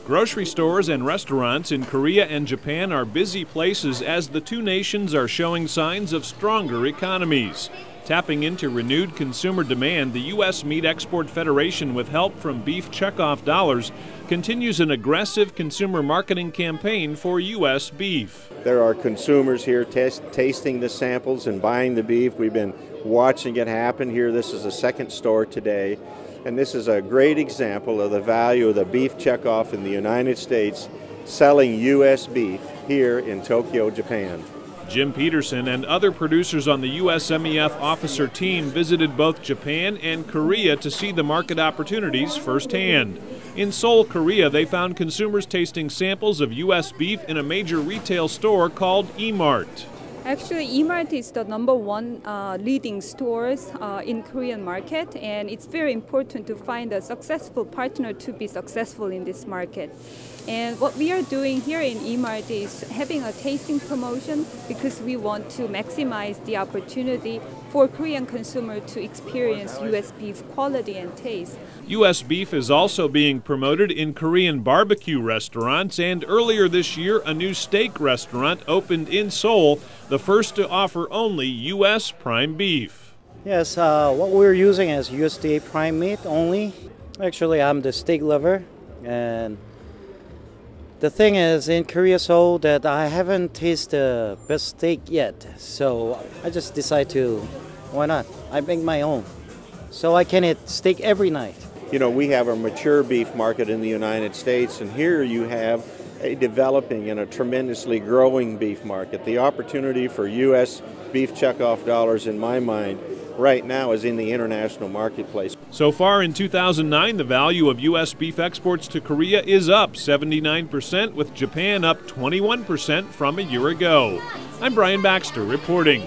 Grocery stores and restaurants in Korea and Japan are busy places as the two nations are showing signs of stronger economies. Tapping into renewed consumer demand, the U.S. Meat Export Federation, with help from beef checkoff dollars, continues an aggressive consumer marketing campaign for U.S. beef. There are consumers here tasting the samples and buying the beef. We've been watching it happen here. This is the second store today, and this is a great example of the value of the beef checkoff in the United States selling U.S. beef here in Tokyo, Japan. Jim Peterson and other producers on the USMEF officer team visited both Japan and Korea to see the market opportunities firsthand. In Seoul, Korea, they found consumers tasting samples of U.S. beef in a major retail store called E-Mart. Actually, E-Mart is the #1 leading stores in Korean market, and it's very important to find a successful partner to be successful in this market. And what we are doing here in E-Mart is having a tasting promotion because we want to maximize the opportunity for Korean consumer to experience U.S. beef quality and taste. U.S. beef is also being promoted in Korean barbecue restaurants, and earlier this year a new steak restaurant opened in Seoul, the first to offer only U.S. prime beef. Yes, what we're using is USDA prime meat only. Actually, I'm the steak lover, and the thing is in Korea, Seoul, that I haven't tasted the best steak yet, so I just decided to, why not? I make my own, so I can eat steak every night. You know, we have a mature beef market in the United States, and here you have a developing and a tremendously growing beef market. The opportunity for U.S. beef checkoff dollars, in my mind, right now is in the international marketplace. So far in 2009, the value of U.S. beef exports to Korea is up 79%, with Japan up 21% from a year ago. I'm Brian Baxter reporting.